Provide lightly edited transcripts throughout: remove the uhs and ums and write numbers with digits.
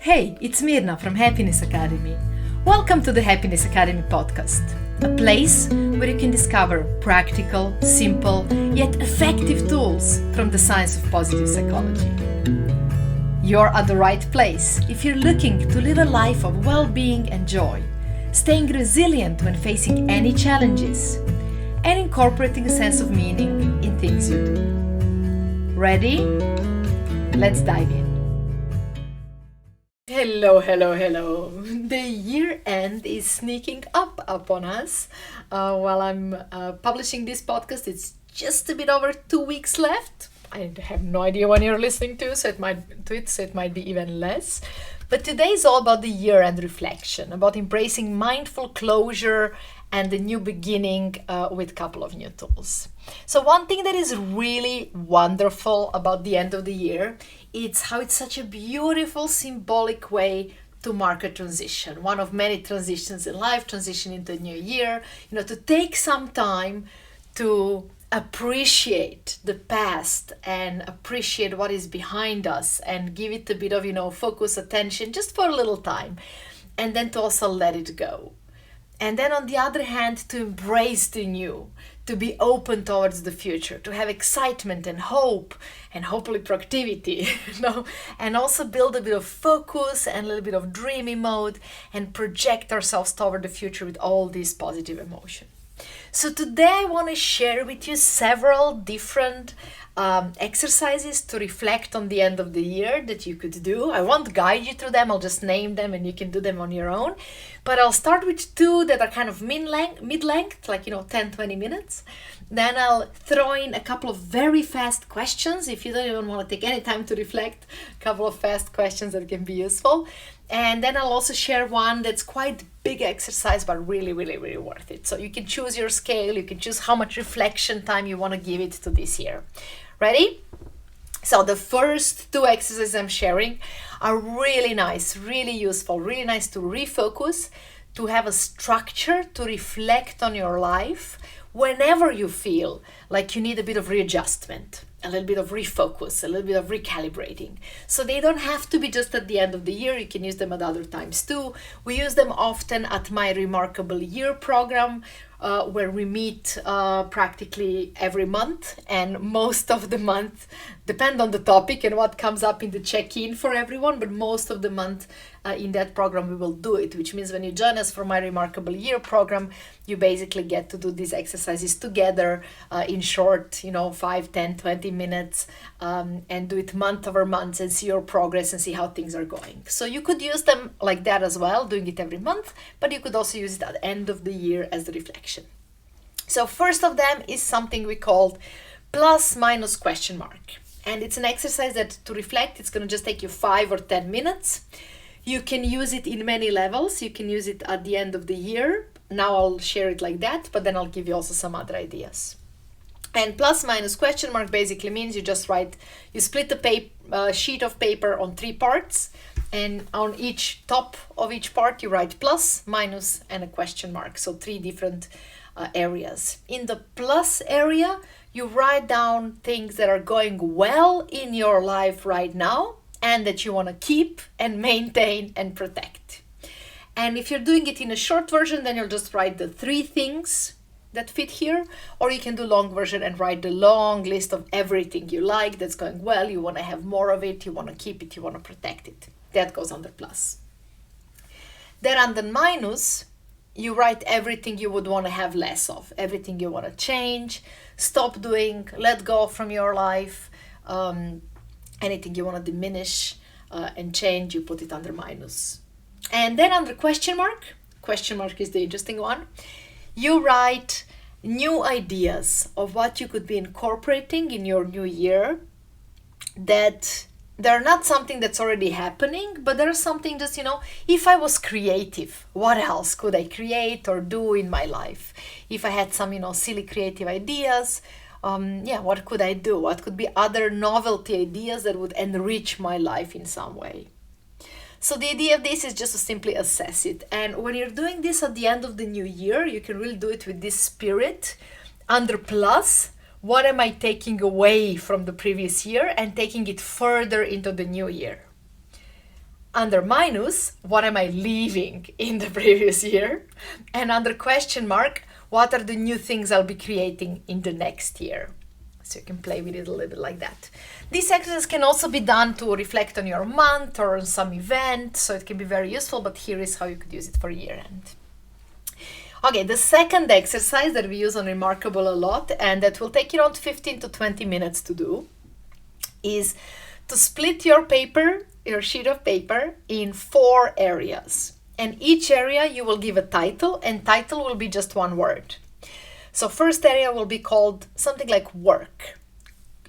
Hey, it's Mirna from Happiness Academy. Welcome to the Happiness Academy podcast, a place where you can discover practical, simple, yet effective tools from the science of positive psychology. You're at the right place if you're looking to live a life of well-being and joy, staying resilient when facing any challenges, and incorporating a sense of meaning in things you do. Ready? Let's dive in. Hello. The year end is sneaking up upon us. While I'm publishing this podcast, it's just a bit over 2 weeks left. I have no idea when you're listening to, so it might be even less. But today is all about the year end reflection, about embracing mindful closure and the new beginning with a couple of new tools. So one thing that is really wonderful about the end of the year, it's how it's such a beautiful symbolic way to mark a transition. One of many transitions in life, transition into a new year, to take some time to appreciate the past and appreciate what is behind us and give it a bit of, focus, attention just for a little time. And then to also let it go. And then on the other hand, to embrace the new, to be open towards the future, to have excitement and hope and hopefully productivity, and also build a bit of focus and a little bit of dreamy mode and project ourselves toward the future with all these positive emotions. So today I want to share with you several different exercises to reflect on the end of the year that you could do. I won't guide you through them, I'll just name them and you can do them on your own. But I'll start with two that are kind of mid-length, like 10-20 minutes. Then I'll throw in a couple of very fast questions. If you don't even want to take any time to reflect, a couple of fast questions that can be useful. And then I'll also share one that's quite big exercise, but really, really, really worth it. So you can choose your scale, you can choose how much reflection time you want to give it to this year. Ready? So the first two exercises I'm sharing are really nice, really useful, really nice to refocus, to have a structure, to reflect on your life whenever you feel like you need a bit of readjustment, a little bit of refocus, a little bit of recalibrating. So they don't have to be just at the end of the year. You can use them at other times too. We use them often at my Remarkable Year program, where we meet practically every month, and most of the month depend on the topic and what comes up in the check-in for everyone, but most of the month in that program we will do it, which means when you join us for my Remarkable Year program, you basically get to do these exercises together in short, 5, 10, 20 minutes, and do it month over month and see your progress and see how things are going. So you could use them like that as well, doing it every month, but you could also use it at the end of the year as the reflection. So first of them is something we called plus minus question mark. And it's an exercise that to reflect, it's going to just take you 5 or 10 minutes. You can use it in many levels. You can use it at the end of the year. Now I'll share it like that, but then I'll give you also some other ideas. And plus minus question mark basically means you split the sheet of paper on 3 parts, and on each top of each part you write plus, minus, and a question mark. So 3 different areas. In the plus area, you write down things that are going well in your life right now and that you want to keep and maintain and protect. And if you're doing it in a short version, then you'll just write the 3 things that fit here, or you can do long version and write the long list of everything you like that's going well, you want to have more of it, you want to keep it, you want to protect it. That goes under plus. Then under minus, you write everything you would want to have less of, everything you want to change, stop doing, let go from your life, anything you want to diminish and change, you put it under minus. And then under question mark is the interesting one, you write new ideas of what you could be incorporating in your new year that they're not something that's already happening, but there's something just, if I was creative, what else could I create or do in my life? If I had some, silly creative ideas, what could I do? What could be other novelty ideas that would enrich my life in some way? So the idea of this is just to simply assess it. And when you're doing this at the end of the new year, you can really do it with this spirit. Under plus, what am I taking away from the previous year and taking it further into the new year? Under minus, what am I leaving in the previous year? And under question mark, what are the new things I'll be creating in the next year? So you can play with it a little bit like that. This exercise can also be done to reflect on your month or on some event, so it can be very useful, but here is how you could use it for year end. Okay, the second exercise that we use on Remarkable a lot, and that will take you around 15 to 20 minutes to do, is to split your sheet of paper, in 4 areas. And each area you will give a title, and title will be just one word. So first area will be called something like work.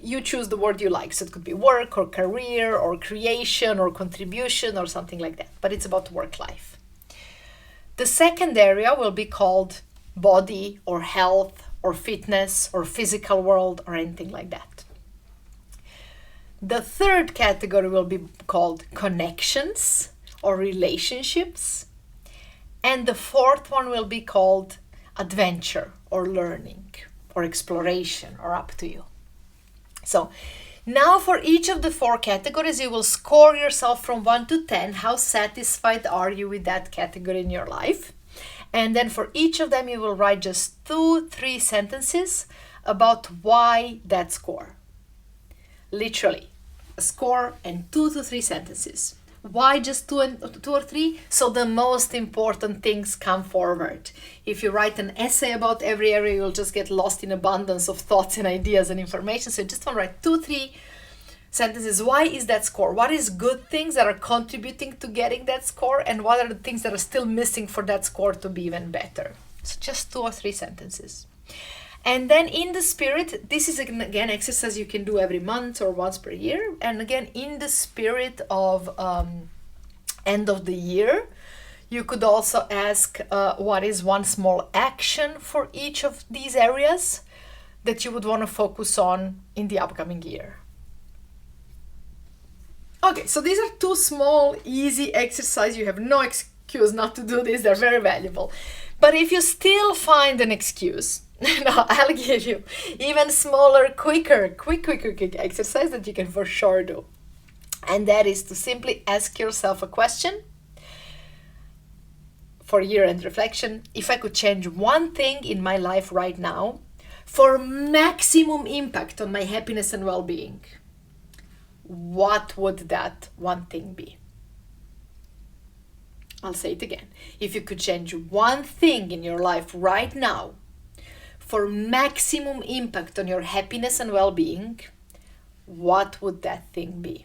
You choose the word you like. So it could be work or career or creation or contribution or something like that. But it's about work life. The second area will be called body or health or fitness or physical world or anything like that. The third category will be called connections or relationships. And the fourth one will be called adventure or learning or exploration, or up to you. So now for each of the 4 categories, you will score yourself from 1 to 10. How satisfied are you with that category in your life? And then for each of them, you will write just 2-3 sentences about why that score. Literally, a score and 2 to 3 sentences. Why just 2 or 3? So the most important things come forward. If you write an essay about every area, you'll just get lost in abundance of thoughts and ideas and information. So you just want to write 2-3 sentences. Why is that score? What is good things that are contributing to getting that score? And what are the things that are still missing for that score to be even better? So just 2 or 3 sentences. And then in the spirit, this is again exercise you can do every month or once per year. And again, in the spirit of end of the year, you could also ask what is one small action for each of these areas that you would want to focus on in the upcoming year. Okay, so these are 2 small, easy exercises. You have no excuse not to do this. They're very valuable. But if you still find an excuse, no, I'll give you even smaller, quick exercise that you can for sure do. And that is to simply ask yourself a question for year-end reflection. If I could change one thing in my life right now for maximum impact on my happiness and well-being, what would that one thing be? I'll say it again. If you could change one thing in your life right now for maximum impact on your happiness and well-being, what would that thing be?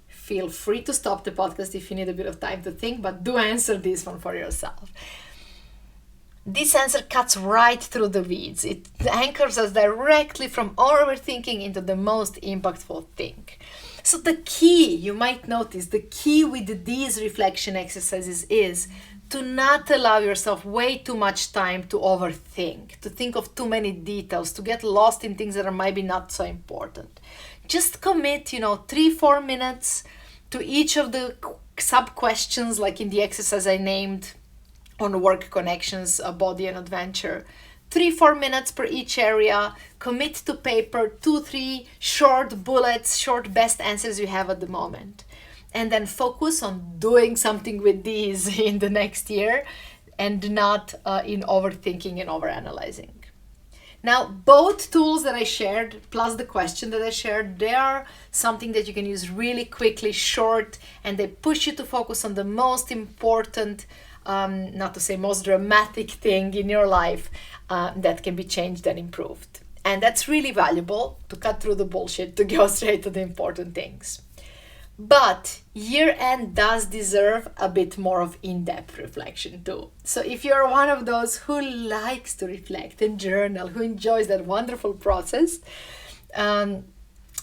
Feel free to stop the podcast if you need a bit of time to think, but do answer this one for yourself. This answer cuts right through the weeds. It anchors us directly from overthinking into the most impactful thing. So the key, you might notice, the key with these reflection exercises is to not allow yourself way too much time to overthink, to think of too many details, to get lost in things that are maybe not so important. Just commit, 3-4 minutes to each of the sub-questions, like in the exercise I named on work, connections, body and adventure. 3-4 minutes per each area. Commit to paper 2-3 short bullets, short best answers you have at the moment. And then focus on doing something with these in the next year and not in overthinking and overanalyzing. Now, both tools that I shared, plus the question that I shared, they are something that you can use really quickly, short, and they push you to focus on the most important, not to say most dramatic thing in your life that can be changed and improved. And that's really valuable to cut through the bullshit, to go straight to the important things. But year-end does deserve a bit more of in-depth reflection too. So if you're one of those who likes to reflect and journal, who enjoys that wonderful process,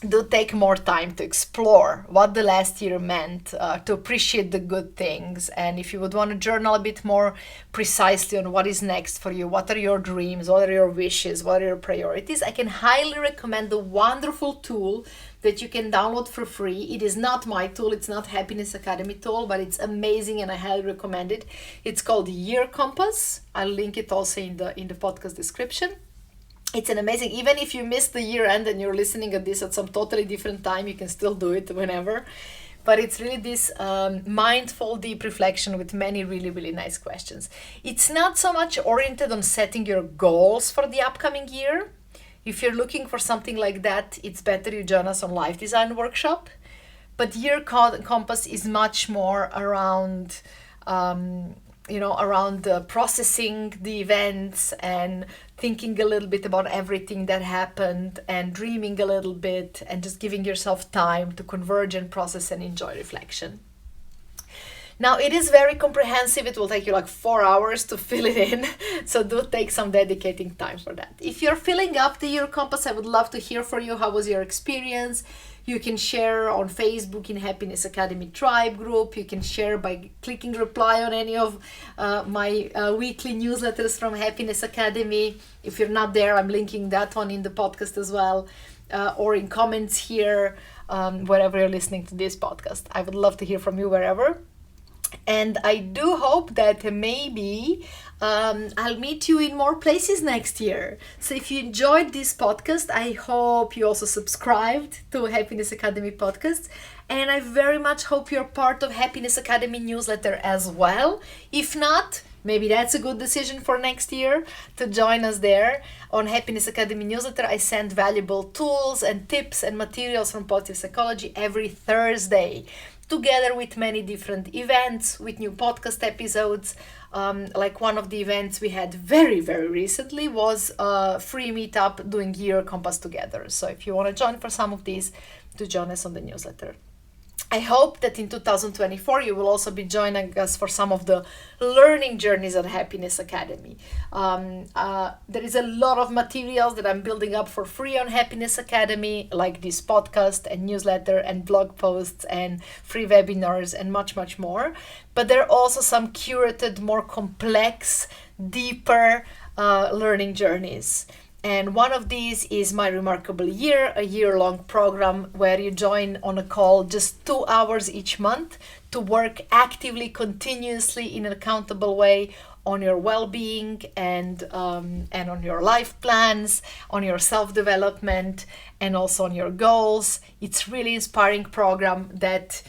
do take more time to explore what the last year meant, to appreciate the good things. And if you would want to journal a bit more precisely on what is next for you, what are your dreams, what are your wishes, what are your priorities, I can highly recommend the wonderful tool that you can download for free. It is not my tool, it's not Happiness Academy tool, but it's amazing and I highly recommend it. It's called Year Compass. I'll link it also in the podcast description. It's an amazing, even if you missed the year end and you're listening at this at some totally different time, you can still do it whenever. But it's really this mindful, deep reflection with many really, really nice questions. It's not so much oriented on setting your goals for the upcoming year. If you're looking for something like that, it's better you join us on Life Design Workshop. But Year Compass is much more around around processing the events and thinking a little bit about everything that happened and dreaming a little bit and just giving yourself time to converge and process and enjoy reflection. Now, it is very comprehensive. It will take you like 4 hours to fill it in. So do take some dedicating time for that. If you're filling up the Year Compass, I would love to hear from you. How was your experience? You can share on Facebook in Happiness Academy Tribe group. You can share by clicking reply on any of my weekly newsletters from Happiness Academy. If you're not there, I'm linking that one in the podcast as well, or in comments here, wherever you're listening to this podcast. I would love to hear from you wherever. And I do hope that maybe I'll meet you in more places next year. So if you enjoyed this podcast, I hope you also subscribed to Happiness Academy podcast. And I very much hope you're part of Happiness Academy newsletter as well. If not, maybe that's a good decision for next year to join us there. On Happiness Academy newsletter, I send valuable tools and tips and materials from positive psychology every Thursday, together with many different events, with new podcast episodes. Like one of the events we had very, very recently was a free meetup doing Year Compass together. So if you want to join for some of these, do join us on the newsletter. I hope that in 2024 you will also be joining us for some of the learning journeys at Happiness Academy. There is a lot of materials that I'm building up for free on Happiness Academy, like this podcast and newsletter and blog posts and free webinars and much, much more. But there are also some curated, more complex, deeper learning journeys. And one of these is My Remarkable Year, a year-long program where you join on a call just 2 hours each month to work actively, continuously in an accountable way on your well-being and on your life plans, on your self-development, and also on your goals. It's really inspiring program that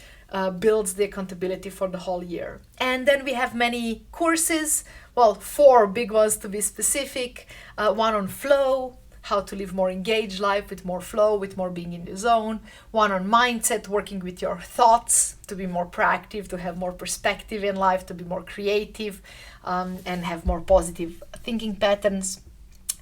builds the accountability for the whole year. And then we have many courses, 4 big ones to be specific. One on flow, how to live more engaged life with more flow, with more being in the zone. One on mindset, working with your thoughts to be more proactive, to have more perspective in life, to be more creative, and have more positive thinking patterns.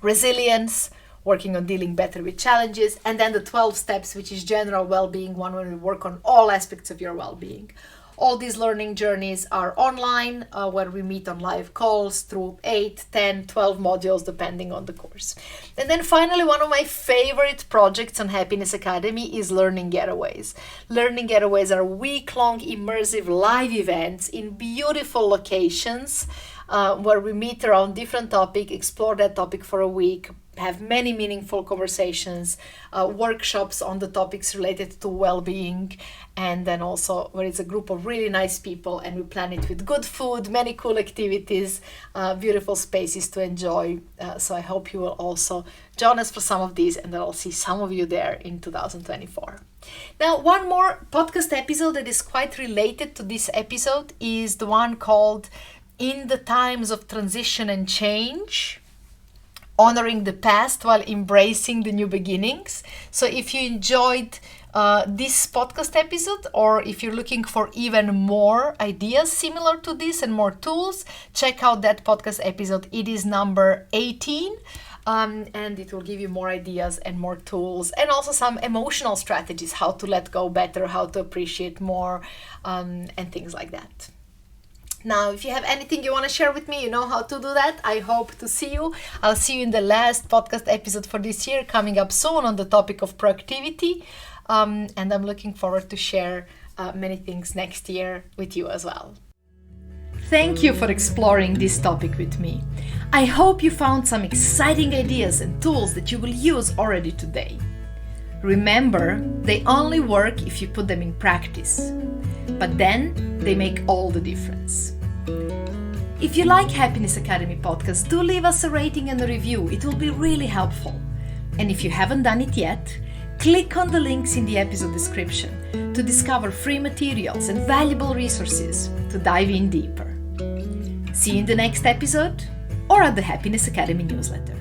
Resilience, working on dealing better with challenges. And then the 12 steps, which is general well-being, one where we work on all aspects of your well-being. All these learning journeys are online, where we meet on live calls through 8, 10, 12 modules, depending on the course. And then finally, one of my favorite projects on Happiness Academy is Learning Getaways. Learning Getaways are week-long immersive live events in beautiful locations, where we meet around different topic, explore that topic for a week, have many meaningful conversations, workshops on the topics related to well-being, and then also where it's a group of really nice people and we plan it with good food, many cool activities, beautiful spaces to enjoy. So I hope you will also join us for some of these, and then I'll see some of you there in 2024. Now, one more podcast episode that is quite related to this episode is the one called In the Times of Transition and Change, honoring the past while embracing the new beginnings. So if you enjoyed this podcast episode, or if you're looking for even more ideas similar to this and more tools, check out that podcast episode. It is number 18. And it will give you more ideas and more tools, and also some emotional strategies, how to let go better, how to appreciate more, and things like that. Now, if you have anything you want to share with me, you know how to do that. I hope to see you. I'll see you in the last podcast episode for this year, coming up soon on the topic of productivity. And I'm looking forward to share many things next year with you as well. Thank you for exploring this topic with me. I hope you found some exciting ideas and tools that you will use already today. Remember, they only work if you put them in practice, but then they make all the difference. If you like Happiness Academy podcast, do leave us a rating and a review. It will be really helpful. And if you haven't done it yet, click on the links in the episode description to discover free materials and valuable resources to dive in deeper. See you in the next episode or at the Happiness Academy newsletter.